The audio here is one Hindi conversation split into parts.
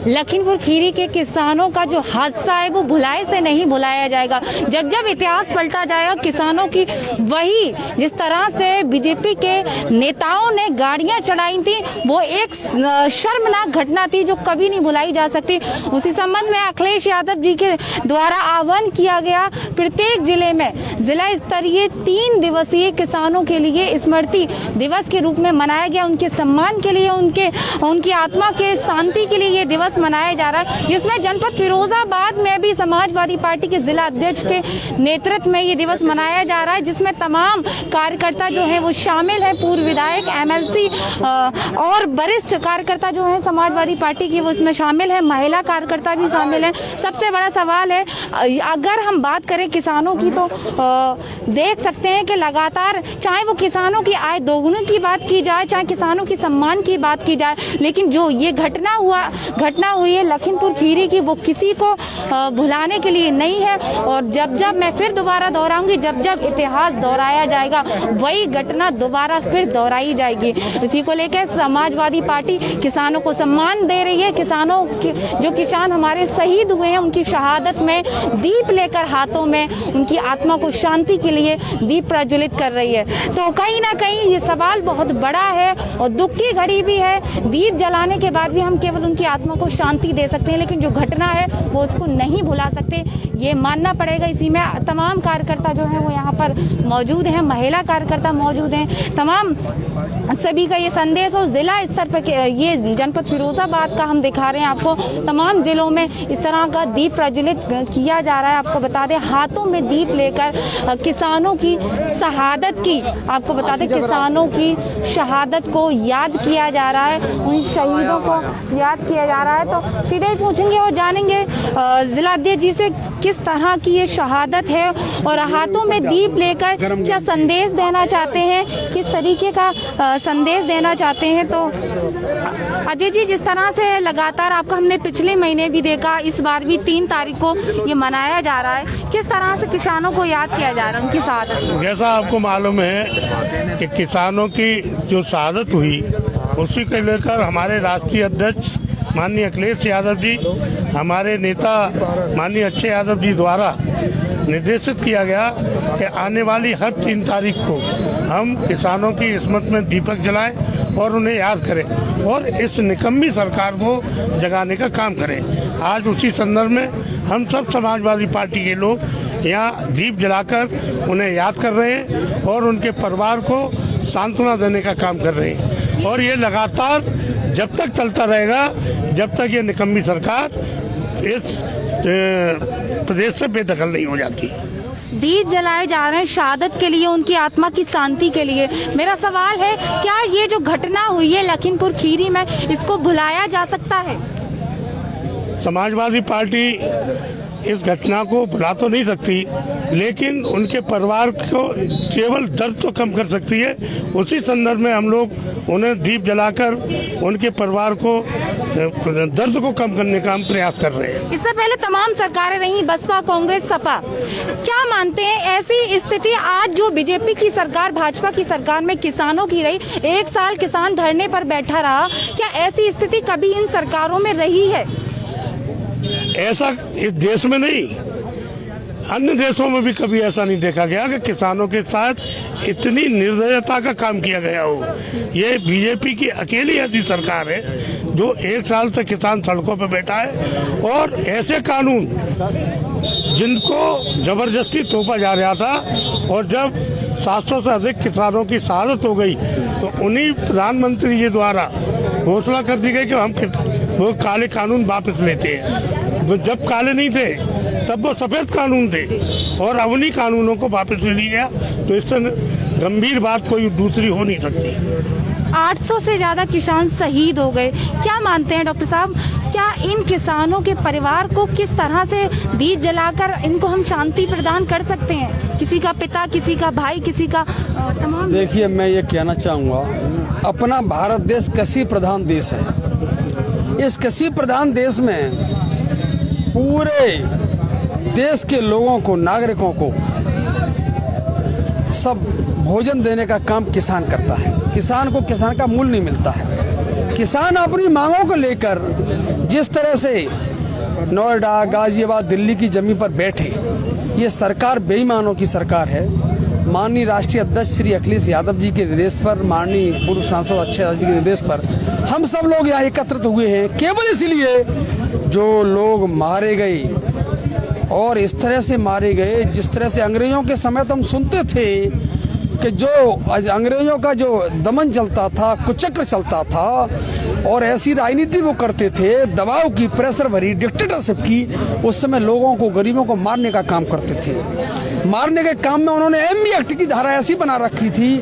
लखीमपुर खीरी के किसानों का जो हादसा है वो भुलाए से नहीं भुलाया जाएगा। जब जब इतिहास पलटा जाएगा किसानों की, वही जिस तरह से बीजेपी के नेताओं ने गाड़ियां चढ़ाई थी वो एक शर्मनाक घटना थी जो कभी नहीं भुलाई जा सकती। उसी संबंध में अखिलेश यादव जी के द्वारा आह्वान किया गया प्रत्येक जिले में जिला स्तरीय 3 दिवसीय किसानों के लिए स्मृति दिवस के रूप में मनाया गया। उनके सम्मान के लिए, उनकी आत्मा के शांति के लिए ये दिवस मनाया जा रहा है, जिसमें जनपद फिरोजाबाद में भी समाजवादी पार्टी के जिला अध्यक्ष के नेतृत्व में ये दिवस मनाया जा रहा है, जिसमें तमाम कार्यकर्ता जो हैं वो शामिल हैं। पूर्व विधायक, एमएलसी और वरिष्ठ कार्यकर्ता जो हैं समाजवादी पार्टी की वो इसमें शामिल हैं, महिला कार्यकर्ता भी शामिल हैं। सबसे बड़ा सवाल है, अगर हम बात करें किसानों की तो देख सकते हैं कि लगातार चाहे वो किसानों की आय दोगुनी की बात की जाए, चाहे किसानों की सम्मान की बात की जाए, लेकिन जो ये घटना हुई है लखीमपुर खीरी की, वो किसी को भुलाने के लिए नहीं है। और जब जब मैं फिर दोबारा दोहराऊंगी, जब जब इतिहास दोहराया जाएगा वही घटना दोबारा फिर दोहराई जाएगी। इसी को लेकर समाजवादी पार्टी किसानों को सम्मान दे रही है। किसानों जो किसान हमारे शहीद हुए हैं उनकी शहादत में दीप लेकर हाथों में उनकी आत्मा को शांति के लिए दीप प्रज्वलित कर रही है। तो कहीं ना कहीं ये सवाल बहुत बड़ा है और दुख की घड़ी भी है। दीप जलाने के बाद भी हम केवल उनकी आत्मा को शांति दे सकते हैं, लेकिन जो घटना है वो उसको नहीं भुला सकते, ये मानना पड़ेगा। इसी में तमाम कार्यकर्ता जो है वो यहाँ पर मौजूद हैं, महिला कार्यकर्ता मौजूद हैं। तमाम सभी का ये संदेश और जिला स्तर पर ये जनपद फिरोजाबाद का हम दिखा रहे हैं आपको। तमाम जिलों में इस तरह का दीप प्रज्वलित किया जा रहा है। आपको बता दें हाथों में दीप लेकर किसानों की शहादत की, आपको बता दें किसानों की शहादत को याद किया जा रहा है, उन शहीदों को याद किया जा रहा है। तो सीधे ही पूछेंगे और जानेंगे जिला अध्यक्ष जी से किस तरह की ये शहादत है और हाथों में दीप लेकर क्या संदेश देना चाहते हैं, किस तरीके का संदेश देना चाहते हैं। तो अजय जी, जिस तरह से लगातार आपका हमने पिछले महीने भी देखा, इस बार भी 3 तारीख को ये मनाया जा रहा है, किस तरह से किसानों को याद किया जा रहा है, उनकी शहादत? जैसा आपको मालूम है कि किसानों की जो शहादत हुई उसी को लेकर हमारे राष्ट्रीय अध्यक्ष माननीय अखिलेश यादव जी, हमारे नेता माननीय अक्षय यादव जी द्वारा निर्देशित किया गया कि आने वाली हर 3 तारीख को हम किसानों की स्मृति में दीपक जलाएं और उन्हें याद करें और इस निकम्मी सरकार को जगाने का काम करें। आज उसी संदर्भ में हम सब समाजवादी पार्टी के लोग यहाँ दीप जलाकर उन्हें याद कर रहे हैं और उनके परिवार को सांत्वना देने का काम कर रहे हैं। और ये लगातार जब तक चलता रहेगा जब तक ये निकम्मी सरकार इस प्रदेश से बेदखल नहीं हो जाती। दीप जलाए जा रहे हैं शहादत के लिए, उनकी आत्मा की शांति के लिए। मेरा सवाल है, क्या ये जो घटना हुई है लखीमपुर खीरी में, इसको भुलाया जा सकता है? समाजवादी पार्टी इस घटना को भुला तो नहीं सकती, लेकिन उनके परिवार को केवल दर्द तो कम कर सकती है। उसी संदर्भ में हम लोग उन्हें दीप जलाकर उनके परिवार को दर्द को कम करने का हम प्रयास कर रहे हैं। इससे पहले तमाम सरकारें रही, बसपा, कांग्रेस, सपा। क्या मानते हैं ऐसी स्थिति आज जो बीजेपी की सरकार, भाजपा की सरकार में किसानों की रही, 1 साल किसान धरने पर बैठा रहा, क्या ऐसी स्थिति कभी इन सरकारों में रही है? ऐसा इस देश में नहीं, अन्य देशों में भी कभी ऐसा नहीं देखा गया कि किसानों के साथ इतनी निर्दयता का काम किया गया हो। ये बीजेपी की अकेली ऐसी सरकार है जो 1 साल से किसान सड़कों पर बैठा है और ऐसे कानून जिनको जबरदस्ती थोपा जा रहा था, और जब 700 से अधिक किसानों की शहादत हो गई तो उन्हीं प्रधानमंत्री जी द्वारा घोषणा कर दी गई कि हम वो काले कानून वापस लेते हैं। वो जब काले नहीं थे तब वो सफेद कानून थे और अब उन्हीं कानूनों को वापस ले लिया। तो इससे गंभीर बात कोई दूसरी हो नहीं सकती। 800 से ज्यादा किसान शहीद हो गए। क्या मानते हैं डॉक्टर साहब, क्या इन किसानों के परिवार को किस तरह से दीप जलाकर इनको हम शांति प्रदान कर सकते हैं? किसी का पिता, किसी का भाई, किसी का तमाम। देखिए, मैं ये कहना चाहूँगा, अपना भारत देश कृषि प्रधान देश है। इस कृषि प्रधान देश में पूरे देश के लोगों को, नागरिकों को सब भोजन देने का काम किसान करता है। किसान को किसान का मूल्य नहीं मिलता है। किसान अपनी मांगों को लेकर जिस तरह से नोएडा, गाजियाबाद, दिल्ली की जमीन पर बैठे, ये सरकार बेईमानों की सरकार है। माननीय राष्ट्रीय अध्यक्ष श्री अखिलेश यादव जी के निर्देश पर, माननीय पूर्व सांसद अक्षय यादव जी के निर्देश पर हम सब लोग यहाँ एकत्रित हुए हैं केवल इसलिए, जो लोग मारे गए और इस तरह से मारे गए जिस तरह से अंग्रेजों के समय तो हम सुनते थे कि जो अंग्रेजों का जो दमन चलता था, कुचक्र चलता था और ऐसी राजनीति वो करते थे, दबाव की, प्रेशर भरी, डिक्टेटरशिप की, उस समय लोगों को, गरीबों को मारने का काम करते थे। मारने के काम में उन्होंने एमबी एक्ट की धारा ऐसी बना रखी थी,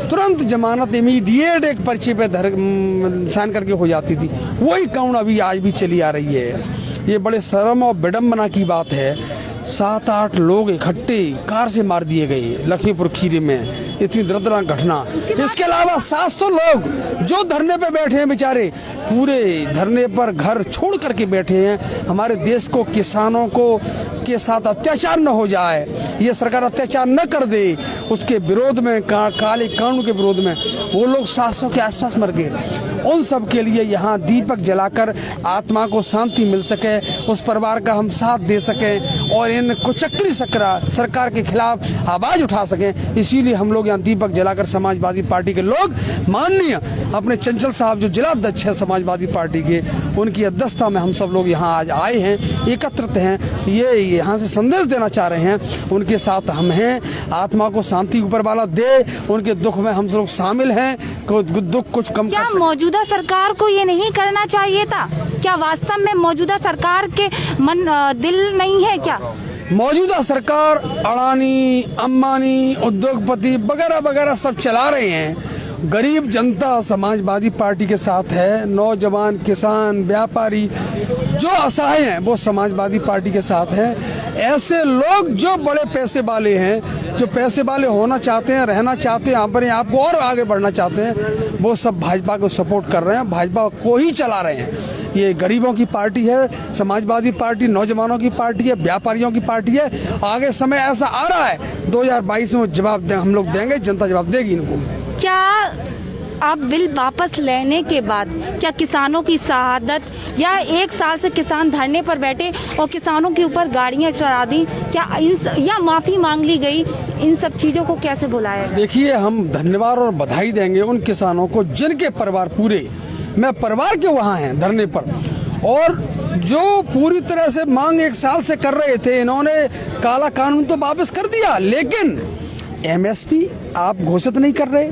तुरंत जमानत इमीडिएट एक पर्चे पे साइन करके हो जाती थी। वही कानून अभी आज भी चली आ रही है। ये बड़े शर्म और विडम्बना की बात है। 7-8 लोग इकट्ठे कार से मार दिए गए लखीमपुर खीरी में, इतनी दर्दनाक घटना। इसके अलावा 700 लोग जो धरने पे बैठे हैं, बेचारे पूरे धरने पर घर छोड़ करके बैठे हैं। हमारे देश को, किसानों को के साथ अत्याचार न हो जाए, ये सरकार अत्याचार न कर दे, उसके विरोध में, काले कानून के विरोध में वो लोग 700 के आसपास मर गए। उन सब के लिए यहाँ दीपक जलाकर आत्मा को शांति मिल सके, उस परिवार का हम साथ दे सकें और इन कुचक्री सरकार के खिलाफ आवाज उठा सकें। इसीलिए हम लोग यहाँ दीपक जलाकर समाजवादी पार्टी के लोग, माननीय अपने चंचल साहब जो जिला अध्यक्ष है समाजवादी पार्टी के, उनकी अध्यक्षता में हम सब लोग यहाँ आज आए हैं, एकत्रित हैं। ये यहाँ से संदेश देना चाह रहे हैं, उनके साथ हम हैं, आत्मा को शांति ऊपर वाला दे, उनके दुख में हम सब लोग शामिल हैं, दुख कुछ कम क्या कर सकें। मौजूदा सरकार को ये नहीं करना चाहिए था? क्या वास्तव में मौजूदा सरकार के दिल नहीं है क्या? मौजूदा सरकार अडानी, अंबानी, उद्योगपति वगैरह वगैरह सब चला रहे हैं। गरीब जनता समाजवादी पार्टी के साथ है, नौजवान, किसान, व्यापारी जो असहाय हैं वो समाजवादी पार्टी के साथ हैं। ऐसे लोग जो बड़े पैसे वाले हैं, जो पैसे वाले होना चाहते हैं, रहना चाहते हैं, अपने आप को और आगे बढ़ना चाहते हैं, वो सब भाजपा को सपोर्ट कर रहे हैं, भाजपा को ही चला रहे हैं। ये गरीबों की पार्टी है, समाजवादी पार्टी नौजवानों की पार्टी है, व्यापारियों की पार्टी है। आगे समय ऐसा आ रहा है 2022 में जवाब हम लोग देंगे, जनता जवाब देगी इनको। क्या अब बिल वापस लेने के बाद क्या किसानों की शहादत, या 1 साल से किसान धरने पर बैठे और किसानों के ऊपर गाड़ियां चढ़ा दी, क्या या माफी मांग ली गई, इन सब चीजों को कैसे भुलाया? देखिए, हम धन्यवाद और बधाई देंगे उन किसानों को जिनके परिवार पूरे मैं परिवार के वहाँ हैं धरने पर, और जो पूरी तरह से मांग 1 साल से कर रहे थे, इन्होंने काला कानून तो वापस कर दिया, लेकिन एमएसपी आप घोषित नहीं कर रहे,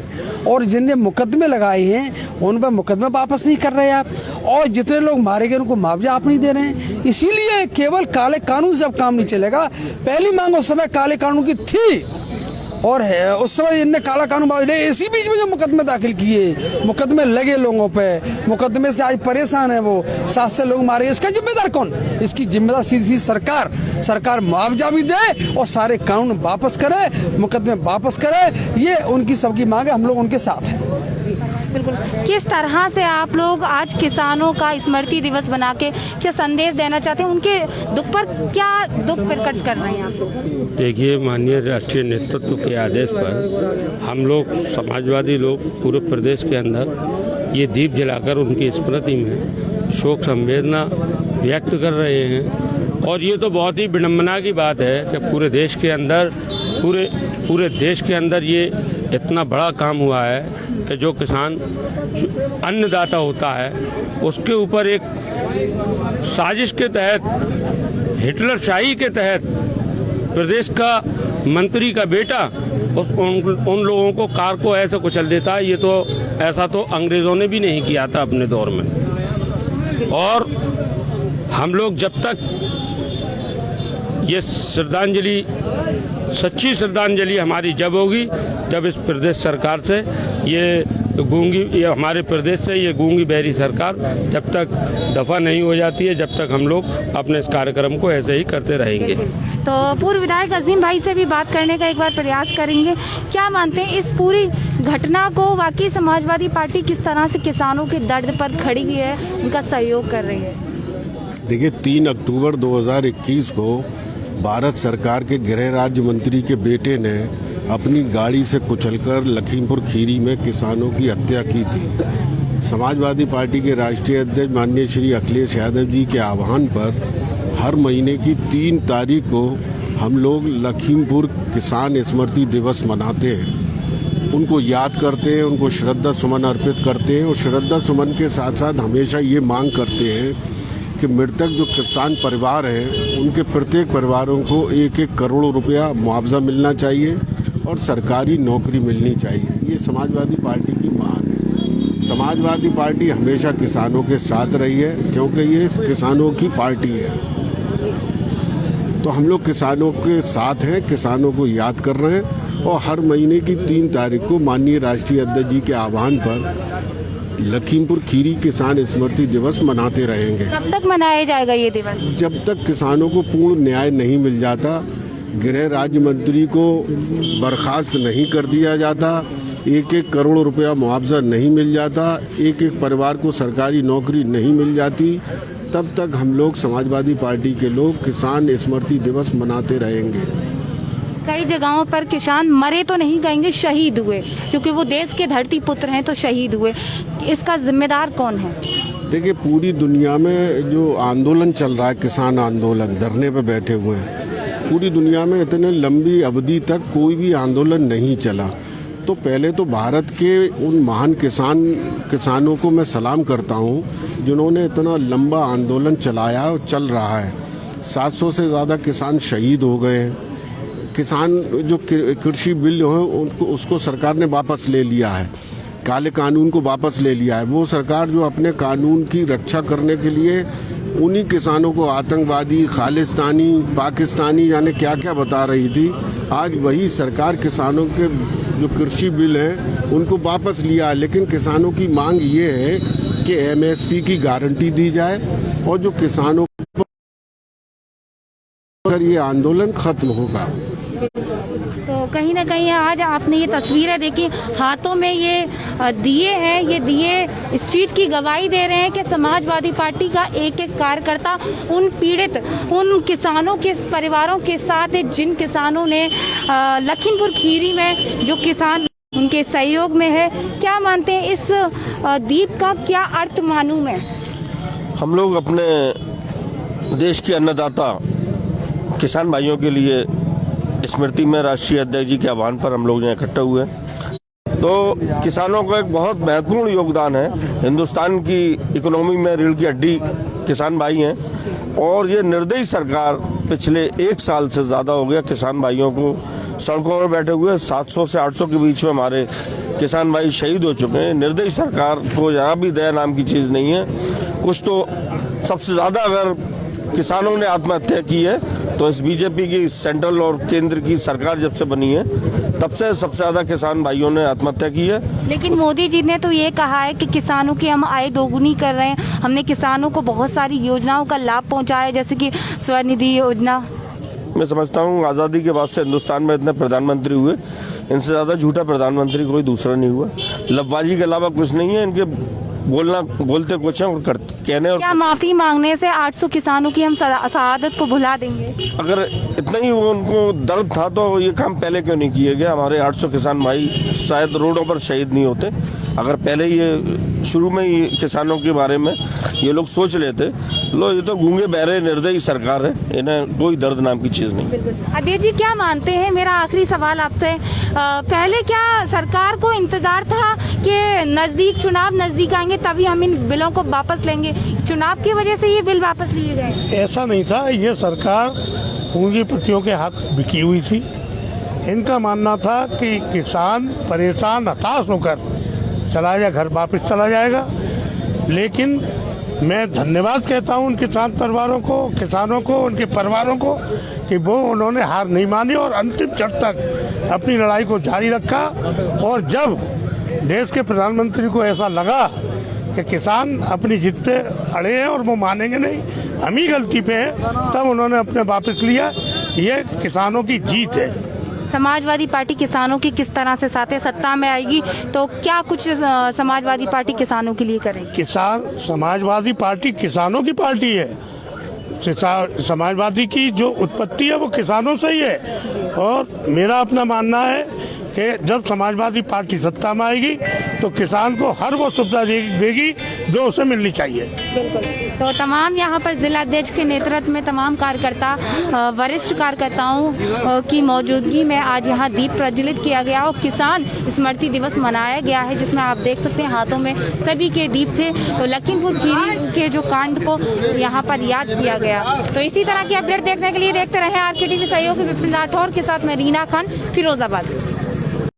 और जिनने मुकदमे लगाए हैं उन पर मुकदमे वापस नहीं कर रहे आप, और जितने लोग मारे गए उनको मुआवजा आप नहीं दे रहे हैं। इसीलिए केवल काले कानून से अब काम नहीं चलेगा। पहली मांग उस समय काले कानून की थी और है, उस समय इनने काला कानून इसी बीच में जो मुकदमे दाखिल किए, मुकदमे लगे लोगों पे, मुकदमे से आज परेशान है वो, 7 से लोग मारे, इसका जिम्मेदार कौन? इसकी जिम्मेदार सीधी सरकार मुआवजा भी दे और सारे कानून वापस करे, मुकदमे वापस करे। ये उनकी सबकी मांग है, हम लोग उनके साथ हैं। बिल्कुल। किस तरह से आप लोग आज किसानों का स्मृति दिवस बना के क्या संदेश देना चाहते हैं, उनके दुख पर क्या दुख प्रकट कर रहे हैं आप लोग? देखिए, माननीय राष्ट्रीय नेतृत्व के आदेश पर हम लोग समाजवादी लोग पूरे प्रदेश के अंदर ये दीप जलाकर उनकी स्मृति में शोक संवेदना व्यक्त कर रहे हैं। और ये तो बहुत ही विडम्बना की बात है कि पूरे देश के अंदर ये इतना बड़ा काम हुआ है कि जो किसान अन्नदाता होता है उसके ऊपर एक साजिश के तहत, हिटलर शाही के तहत प्रदेश का मंत्री का बेटा उन लोगों को कार को ऐसे कुचल देता है। ये तो ऐसा तो अंग्रेजों ने भी नहीं किया था अपने दौर में। और हम लोग जब तक ये श्रद्धांजलि, सच्ची श्रद्धांजलि हमारी जब होगी जब इस प्रदेश सरकार से ये हमारे प्रदेश से ये गूंगी बहरी सरकार जब तक दफा नहीं हो जाती है, जब तक हम लोग अपने इस कार्यक्रम को ऐसे ही करते रहेंगे। तो पूर्व विधायक अजीम भाई से भी बात करने का एक बार प्रयास करेंगे। क्या मानते हैं इस पूरी घटना को वाकई समाजवादी पार्टी किस तरह से किसानों के दर्द पर खड़ी है, उनका सहयोग कर रही है? देखिए, 3 अक्टूबर 2021 को भारत सरकार के गृह राज्य मंत्री के बेटे ने अपनी गाड़ी से कुचलकर लखीमपुर खीरी में किसानों की हत्या की थी। समाजवादी पार्टी के राष्ट्रीय अध्यक्ष माननीय श्री अखिलेश यादव जी के आह्वान पर हर महीने की 3 तारीख को हम लोग लखीमपुर किसान स्मृति दिवस मनाते हैं। उनको याद करते हैं, उनको श्रद्धा सुमन अर्पित करते हैं और श्रद्धा सुमन के साथ साथ हमेशा ये मांग करते हैं कि मृतक जो किसान परिवार हैं उनके प्रत्येक परिवारों को 1-1 करोड़ रुपया मुआवजा मिलना चाहिए और सरकारी नौकरी मिलनी चाहिए। ये समाजवादी पार्टी की मांग है। समाजवादी पार्टी हमेशा किसानों के साथ रही है क्योंकि ये किसानों की पार्टी है। तो हम लोग किसानों के साथ हैं, किसानों को याद कर रहे हैं और हर महीने की 3 तारीख को माननीय राष्ट्रीय अध्यक्ष जी के आह्वान पर लखीमपुर खीरी किसान स्मृति दिवस मनाते रहेंगे। कब तक मनाया जाएगा ये दिवस? जब तक किसानों को पूर्ण न्याय नहीं मिल जाता, गृह राज्य मंत्री को बर्खास्त नहीं कर दिया जाता, 1-1 करोड़ रुपया मुआवजा नहीं मिल जाता, 1-1 परिवार को सरकारी नौकरी नहीं मिल जाती, तब तक हम लोग समाजवादी पार्टी के लोग किसान स्मृति दिवस मनाते रहेंगे। कई जगहों पर किसान मरे तो नहीं कहेंगे, शहीद हुए, क्योंकि वो देश के धरती पुत्र हैं तो शहीद हुए। इसका जिम्मेदार कौन है? देखिए, पूरी दुनिया में जो आंदोलन चल रहा है, किसान आंदोलन, धरने पे बैठे हुए हैं, पूरी दुनिया में इतने लंबी अवधि तक कोई भी आंदोलन नहीं चला। तो पहले तो भारत के उन महान किसानों को मैं सलाम करता हूं जिन्होंने इतना लंबा आंदोलन चलाया और चल रहा है। 700 से ज़्यादा किसान शहीद हो गए हैं। किसान जो कृषि बिल है उसको सरकार ने वापस ले लिया है, काले कानून को वापस ले लिया है। वो सरकार जो अपने कानून की रक्षा करने के लिए उन्हीं किसानों को आतंकवादी, खालिस्तानी, पाकिस्तानी यानी क्या क्या बता रही थी, आज वही सरकार किसानों के जो कृषि बिल हैं उनको वापस लिया है। लेकिन किसानों की मांग ये है कि MSP की गारंटी दी जाए और जो किसानों पर ये आंदोलन खत्म होगा। तो कहीं ना कहीं आज आपने ये तस्वीरें देखी, हाथों में ये दिए हैं, ये दिए इस चीज़ की गवाही दे रहे हैं कि समाजवादी पार्टी का एक एक कार्यकर्ता उन पीड़ित, उन किसानों के परिवारों के साथ है जिन किसानों ने लखीमपुर खीरी में जो किसान उनके सहयोग में है। क्या मानते हैं इस दीप का क्या अर्थ मालूम है? हम लोग अपने देश के अन्नदाता किसान भाइयों के लिए स्मृति में राष्ट्रीय अध्यक्ष जी के आह्वान पर हम लोग यहाँ इकट्ठे हुए हैं। तो किसानों का एक बहुत महत्वपूर्ण योगदान है। हिंदुस्तान की इकोनॉमी में रीढ़ की हड्डी किसान भाई हैं और ये निर्दयी सरकार पिछले 1 साल से ज़्यादा हो गया किसान भाइयों को सड़कों पर बैठे हुए 700 से 800 के बीच में हमारे किसान भाई शहीद हो चुके हैं। निर्दयी सरकार को जरा भी दया नाम की चीज़ नहीं है। कुछ तो सबसे ज़्यादा अगर किसानों ने आत्महत्या की है तो इस बीजेपी की सेंट्रल और केंद्र की सरकार जब से बनी है तब से सबसे ज्यादा किसान भाइयों ने आत्महत्या की है। लेकिन मोदी जी ने तो ये कहा है कि किसानों की हम आय दोगुनी कर रहे हैं, हमने किसानों को बहुत सारी योजनाओं का लाभ पहुंचाया, जैसे कि स्वनिधि योजना। मैं समझता हूँ आज़ादी के बाद से हिंदुस्तान में इतने प्रधानमंत्री हुए, इनसे ज़्यादा झूठा प्रधानमंत्री कोई दूसरा नहीं हुआ। लफबाजी के अलावा कुछ नहीं है। इनके बोलते कुछ है और कहने और क्या माफी मांगने से 800 किसानों की हम शहादत को भुला देंगे? अगर इतना ही उनको दर्द था तो ये काम पहले क्यों नहीं किए गए? हमारे 800 किसान भाई शायद रोडों पर शहीद नहीं होते अगर पहले ये शुरू में ही किसानों के बारे में ये लोग सोच लेते। लो, ये तो गूंगे बहरे निर्दयी सरकार है, इन्हें कोई दर्द नाम की चीज़ नहीं। अध्यक्ष जी, क्या मानते हैं, मेरा आखिरी सवाल आपसे, पहले क्या सरकार को इंतजार था कि चुनाव नजदीक आएंगे तभी हम इन बिलों को वापस लेंगे? चुनाव की वजह से ये बिल वापस लिए गए? ऐसा नहीं था। ये सरकार पूंजीपतियों के हाथ बिकी हुई थी। इनका मानना था कि किसान परेशान हताश होकर चला जाए, घर वापस चला जाएगा। लेकिन मैं धन्यवाद कहता हूं उन किसान परिवारों को, किसानों को, उनके परिवारों को कि वो उन्होंने हार नहीं मानी और अंतिम क्षण तक अपनी लड़ाई को जारी रखा। और जब देश के प्रधानमंत्री को ऐसा लगा कि किसान अपनी जिद पे अड़े हैं और वो मानेंगे नहीं, हम ही गलती पे हैं, तब उन्होंने अपने वापस लिया। ये किसानों की जीत है। समाजवादी पार्टी किसानों की किस तरह से साथ सत्ता में आएगी तो क्या कुछ समाजवादी पार्टी किसानों के लिए करेगी? समाजवादी पार्टी किसानों की पार्टी है। समाजवादी की जो उत्पत्ति है वो किसानों से ही है। और मेरा अपना मानना है कि जब समाजवादी पार्टी सत्ता में आएगी तो किसान को हर वो सुविधा देगी जो उसे मिलनी चाहिए। बिल्कुल। तो तमाम यहाँ पर जिला अध्यक्ष के नेतृत्व में तमाम कार्यकर्ता, वरिष्ठ कार्यकर्ताओं की मौजूदगी में आज यहाँ दीप प्रज्वलित किया गया और किसान स्मृति दिवस मनाया गया है, जिसमें आप देख सकते हैं हाथों में सभी के दीप थे। तो लखीमपुर खीरी के जो कांड को यहाँ पर याद किया गया। तो इसी तरह की अपडेट देखने के लिए देखते रहे RK TV सहयोगी विपिन राठौर के साथ मैं रीना खान, फिरोजाबाद।